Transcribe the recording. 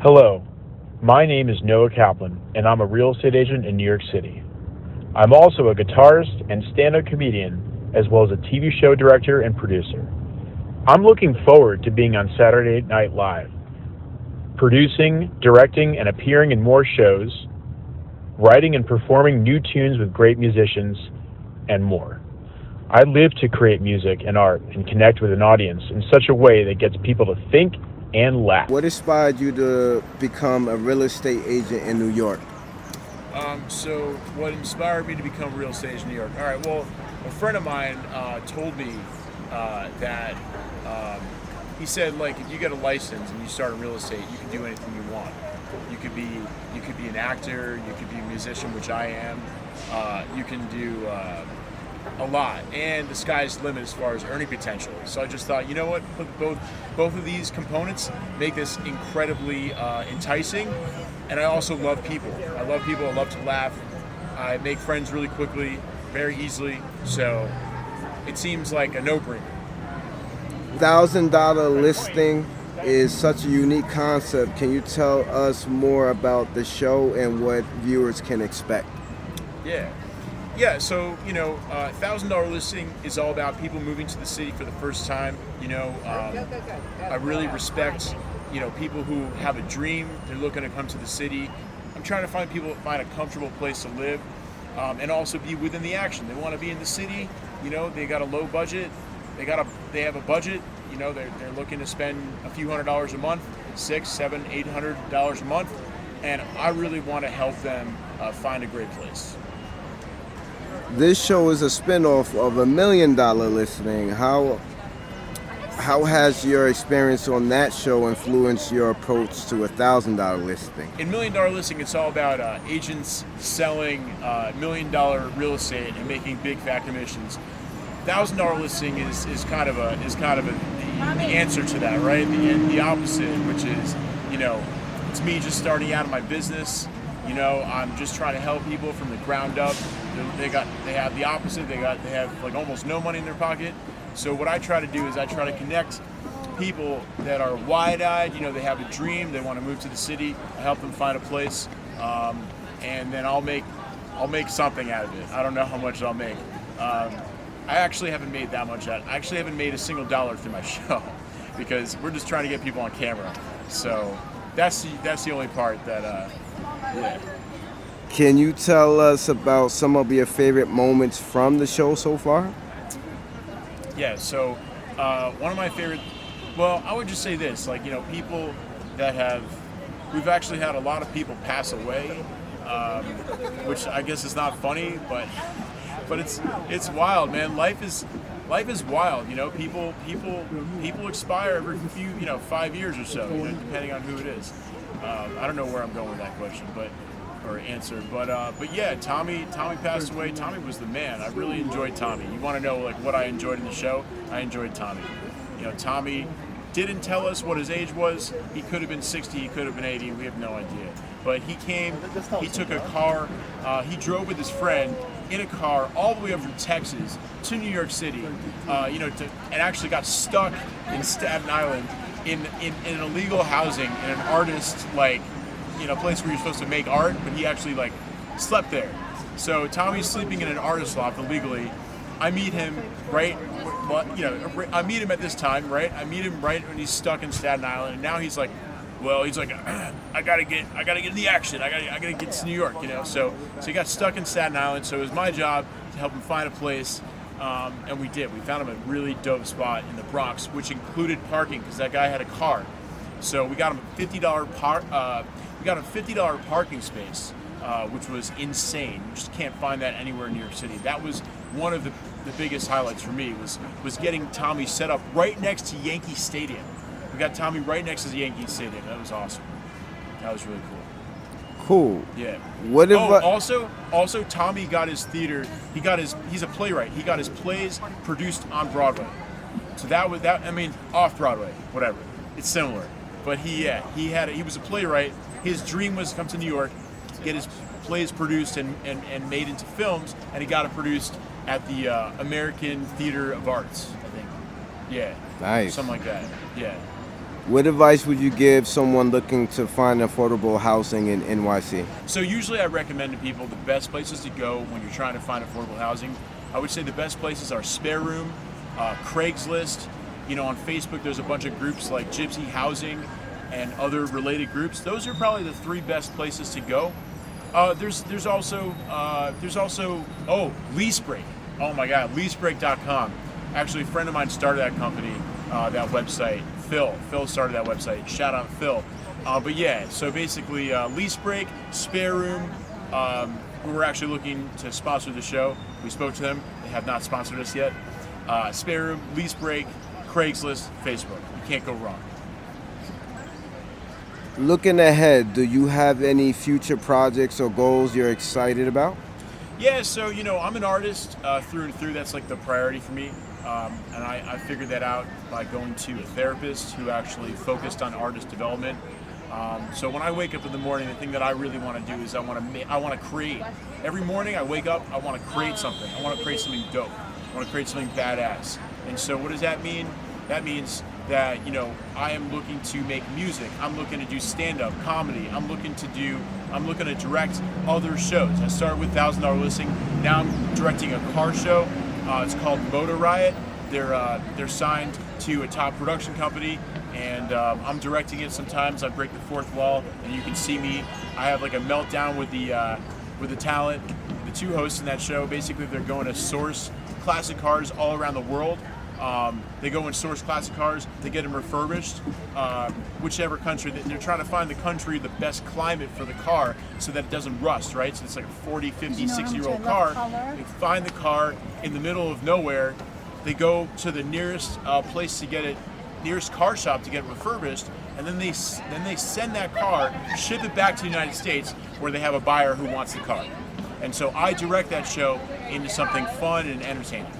Hello, my name is Noah Kaplan, and I'm a real estate agent in New York City. I'm also a guitarist and stand-up comedian, as well as a TV show director and producer. I'm looking forward to being on Saturday Night Live, producing, directing, and appearing in more shows, writing and performing new tunes with great musicians, and more. I live to create music and art and connect with an audience in such a way that gets people to think and laugh. What inspired you to become a real estate agent in New York? So what inspired me to become a real estate agent in New York? All right, well, a friend of mine told me that he said, like, if you get a license and you start in real estate, you can do anything you want. You could be an actor, you could be a musician, which I am. You can do a lot, and the sky's the limit as far as earning potential. So I just thought, you know what, put both of these components make this incredibly enticing. And I also love people. I love people. I love to laugh. I make friends really quickly, very easily. So it seems like a no-brainer. $1,000 listing is such a unique concept. Can you tell us more about the show and what viewers can expect? Yeah, so, $1,000 listing is all about people moving to the city for the first time. I really respect, people who have a dream, they're looking to come to the city. I'm trying to find people that find a comfortable place to live and also be within the action. They want to be in the city, they got a low budget, they have a budget, they're looking to spend a few $100s a month, $600, $700, $800 a month, and I really want to help them find a great place. This show is a spinoff of $1 million listing. How has your experience on that show influenced your approach to $1,000 listing? In $1 Million Listing, it's all about agents selling $1 million real estate and making big fat commissions. $1,000 listing is kind of the answer to that, right? The opposite, which is, it's me just starting out in my business. I'm just trying to help people from the ground up. They have the opposite. They have like almost no money in their pocket. So what I try to do is I try to connect people that are wide-eyed. They have a dream. They want to move to the city. I help them find a place, and then I'll make something out of it. I don't know how much I'll make. I actually haven't made that much out. I actually haven't made a single dollar through my show because we're just trying to get people on camera. So that's the only part that. Yeah. Can you tell us about some of your favorite moments from the show so far? Yeah, so one of my favorite, well, I would just say this, people that we've actually had a lot of people pass away, which I guess is not funny, but it's wild, man. Life is wild, people expire every few, 5 years or so, depending on who it is. I don't know where I'm going with that question, but yeah, Tommy passed away. Tommy was the man. I really enjoyed Tommy. You want to know what I enjoyed in the show? I enjoyed Tommy. Tommy didn't tell us what his age was. He could have been 60, he could have been 80, we have no idea. But he came, he took a car, he drove with his friend in a car all the way up from Texas to New York City, and actually got stuck in Staten Island in illegal housing in an artist place where you're supposed to make art, but he actually slept there. So Tommy's sleeping in an artist loft illegally. I meet him I meet him at this time, right? I meet him right when he's stuck in Staten Island, and now he's like, I gotta get in the action. I gotta get to New York, So he got stuck in Staten Island. So it was my job to help him find a place, and we did. We found him a really dope spot in the Bronx, which included parking because that guy had a car. So we got him a $50 parking space, which was insane. You just can't find that anywhere in New York City. That was one of the biggest highlights for me was getting Tommy set up right next to Yankee Stadium. We got Tommy right next to the Yankee Stadium. That was awesome. That was really cool. Cool. Yeah. What if also Tommy got his theater. He's a playwright. He got his plays produced on Broadway. So that was off Broadway, whatever. It's similar. But he was a playwright. His dream was to come to New York, get his plays produced and made into films, and he got it produced at the American Theater of Arts, I think. Yeah. Nice. Something like that. Yeah. What advice would you give someone looking to find affordable housing in NYC? So usually I recommend to people the best places to go when you're trying to find affordable housing. I would say the best places are Spare Room, Craigslist. On Facebook there's a bunch of groups like Gypsy Housing and other related groups. Those are probably the three best places to go. There's also LeaseBreak. Oh my God, leasebreak.com. Actually, a friend of mine started that company, that website. Phil started that website. Shout out Phil. But yeah, so basically LeaseBreak, Spare Room, who were actually looking to sponsor the show. We spoke to them. They have not sponsored us yet. Spare Room, LeaseBreak, Craigslist, Facebook. You can't go wrong. Looking ahead, do you have any future projects or goals you're excited about? Yeah, so I'm an artist through and through. That's like the priority for me, and I figured that out by going to a therapist who actually focused on artist development. So when I wake up in the morning, the thing that I really want to do is I want to create. Every morning I wake up, I want to create something. I want to create something dope. I want to create something badass. And so what does that mean? That means that I am looking to make music. I'm looking to do stand-up comedy. I'm looking to direct other shows. I started with $1,000 Listening. Now I'm directing a car show. It's called Motor Riot. They're signed to a top production company, and I'm directing it. Sometimes I break the fourth wall, and you can see me. I have like a meltdown with the talent, the two hosts in that show. Basically, they're going to source classic cars all around the world. They go and source classic cars, they get them refurbished, whichever country. They're trying to find the country, the best climate for the car so that it doesn't rust, right? So it's like a 40, 50, 60-year-old car. They find the car in the middle of nowhere. They go to the nearest place to get it, nearest car shop to get it refurbished, and then they send that car, ship it back to the United States where they have a buyer who wants the car. And so I direct that show into something fun and entertaining.